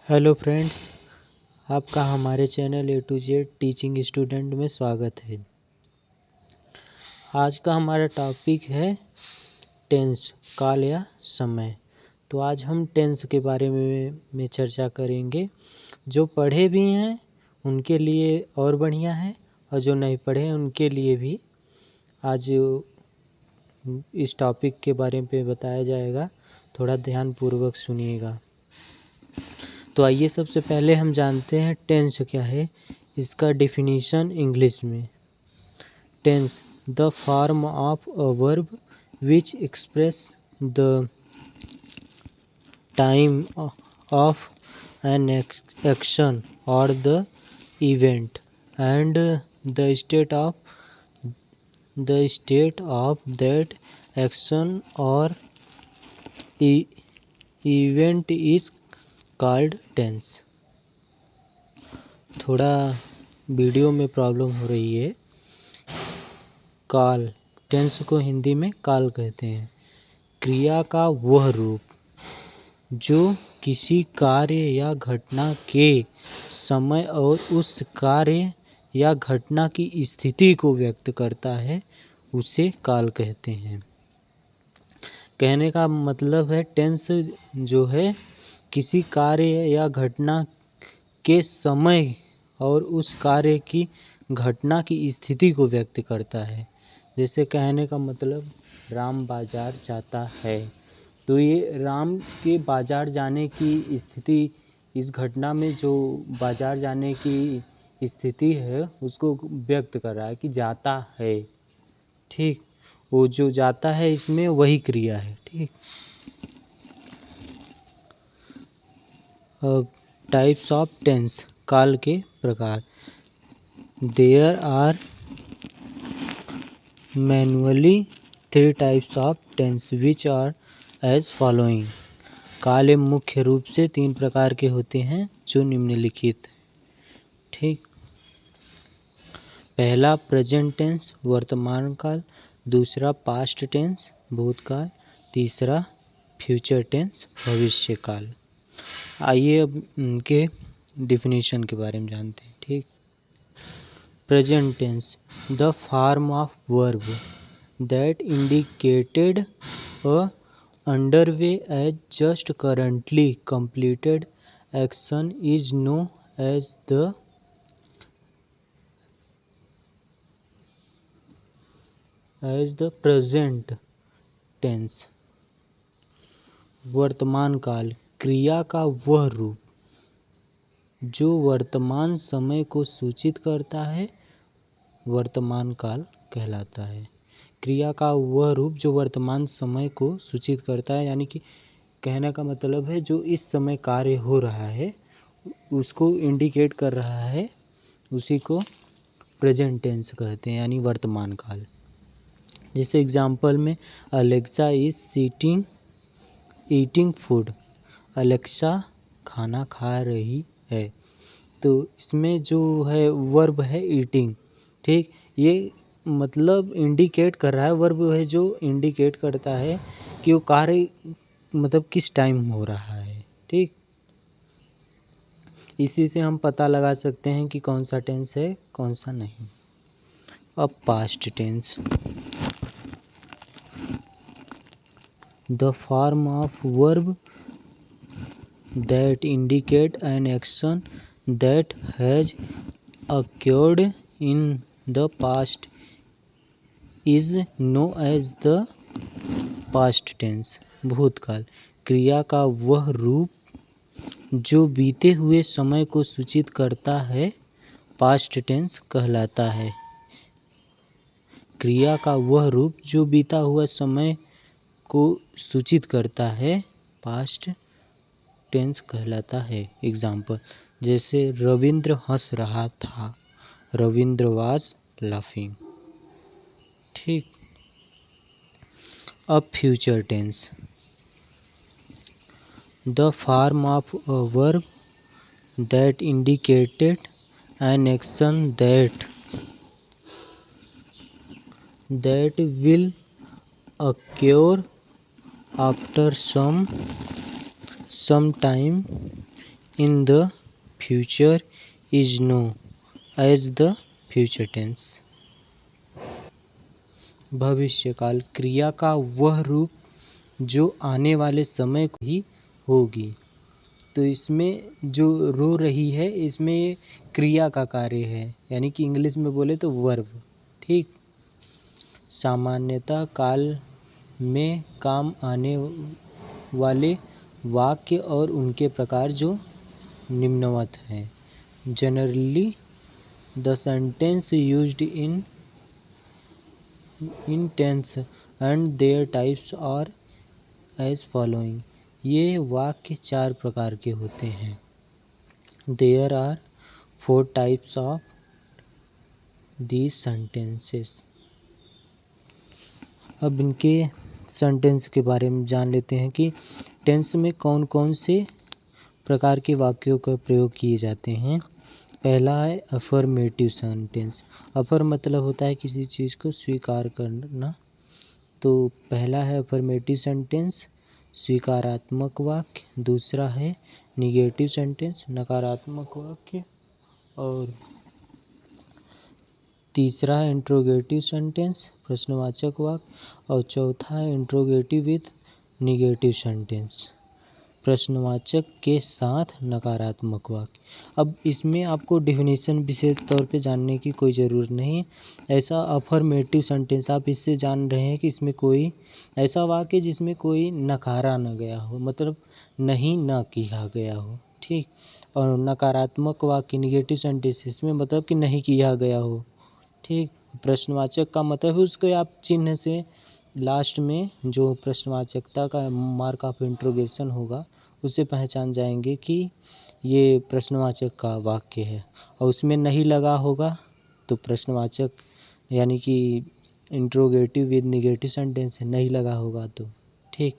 Hello friends, आपका हमारे channel A to Z teaching student में स्वागत है। आज का हमारा टॉपिक है टेंस, काल या समय। तो आज हम टेंस के बारे में चर्चा करेंगे। जो पढ़े भी हैं उनके लिए और बढ़िया है, और जो नहीं पढ़े हैं उनके लिए भी आज इस टॉपिक के बारे में बताया जाएगा। थोड़ा ध्यानपूर्वक सुनिएगा। तो आइए सबसे पहले हम जानते हैं टेंस क्या है। इसका डेफिनेशन इंग्लिश में, tense the form of a verb which express the time of an action और the event and the state of that action और इवेंट इज कॉल्ड टेंस। थोड़ा वीडियो में प्रॉब्लम हो रही है। काल, टेंस को हिंदी में काल कहते हैं। क्रिया का वह रूप जो किसी कार्य या घटना के समय और उस कार्य या घटना की स्थिति को व्यक्त करता है, उसे काल कहते हैं। कहने का मतलब है टेंस जो है किसी कार्य या घटना के समय और उस कार्य की घटना की स्थिति को व्यक्त करता है। जैसे कहने का मतलब राम बाजार जाता है, तो ये राम के बाजार जाने की स्थिति, इस घटना में जो बाजार जाने की स्थिति है उसको व्यक्त कर रहा है कि जाता है। ठीक, वो जो जाता है इसमें वही क्रिया है। ठीक, टाइप्स ऑफ टेंस, काल के प्रकार। There are manually 3 types of tense which are as following. काल मुख्य रूप से 3 प्रकार के होते हैं जो निम्नलिखित। ठीक, पहला प्रेजेंट टेंस वर्तमान काल, दूसरा पास्ट टेंस भूतकाल, तीसरा फ्यूचर टेंस भविष्य काल। आइए अब इनके डिफिनीशन के बारे में जानते हैं। ठीक, present tense the form of verb that indicated a underway as just currently completed action is known as the present tense। वर्तमान काल, क्रिया का वह रूप जो वर्तमान समय को सूचित करता है, वर्तमान काल कहलाता है। क्रिया का वह रूप जो वर्तमान समय को सूचित करता है, यानी कि कहने का मतलब है जो इस समय कार्य हो रहा है उसको इंडिकेट कर रहा है, उसी को प्रेजेंट टेंस कहते हैं, यानी वर्तमान काल। जैसे एग्जाम्पल में Alexa is eating food, Alexa खाना खा रही है। तो इसमें जो है वर्ब है ईटिंग। ठीक, ये मतलब इंडिकेट कर रहा है, वर्ब है जो इंडिकेट करता है कि वो कार्य मतलब किस टाइम हो रहा है। ठीक, इसी से हम पता लगा सकते हैं कि कौन सा टेंस है कौन सा नहीं। अब past tense, the form of verb that indicate an action that has occurred in the past is known as the past tense। भूतकाल, क्रिया का वह रूप जो बीते हुए समय को सूचित करता है, पास्ट टेंस कहलाता है। क्रिया का वह रूप जो बीता हुआ समय को सूचित करता है, पास्ट टेंस कहलाता है। एग्जाम्पल, जैसे रविंद्र हंस रहा था, रविंद्र वाज लाफिंग। ठीक, अब future tense, the form of a verb that indicated an action that will occur after some time in the future is known as the future tense. भविष्यकाल क्रिया का वह रूप जो आने वाले समय को ही होगी। तो इसमें जो रो रही है इसमें क्रिया का कार्य है, यानी कि इंग्लिश में बोले तो वर्ब। ठीक। सामान्यतः काल में काम आने वाले वाक्य और उनके प्रकार जो निम्नवत हैं। Generally the sentence used in tense and there types are as following. ये वाक्य 4 प्रकार के होते हैं। There are 4 types of these sentences. अब इनके सेंटेंस के बारे में जान लेते हैं कि टेंस में कौन कौन से प्रकार के वाक्यों का प्रयोग किए जाते हैं। पहला है अफर्मेटिव सेंटेंस। अफर मतलब होता है किसी चीज़ को स्वीकार करना। तो पहला है अफर्मेटिव सेंटेंस, स्वीकारात्मक वाक्य। दूसरा है निगेटिव सेंटेंस, नकारात्मक वाक्य। और तीसरा है इंट्रोगेटिव सेंटेंस, प्रश्नवाचक वाक्य। और चौथा है इंट्रोगेटिव विद निगेटिव सेंटेंस, प्रश्नवाचक के साथ नकारात्मक वाक्य। अब इसमें आपको डेफिनेशन विशेष तौर पे जानने की कोई ज़रूरत नहीं। ऐसा अफर्मेटिव सेंटेंस आप इससे जान रहे हैं कि इसमें कोई ऐसा वाक्य जिसमें कोई नकारा न गया हो, मतलब नहीं न किया गया हो। ठीक। और नकारात्मक वाक्य निगेटिव सेंटेंस इसमें मतलब कि नहीं किया गया हो। ठीक। प्रश्नवाचक का मतलब है उसको आप चिन्ह से लास्ट में जो प्रश्नवाचकता का मार्क ऑफ इंट्रोगेशन होगा उससे पहचान जाएंगे कि ये प्रश्नवाचक का वाक्य है। और उसमें नहीं लगा होगा तो प्रश्नवाचक यानी कि इंट्रोगेटिव विद निगेटिव सेंटेंस नहीं लगा होगा तो। ठीक।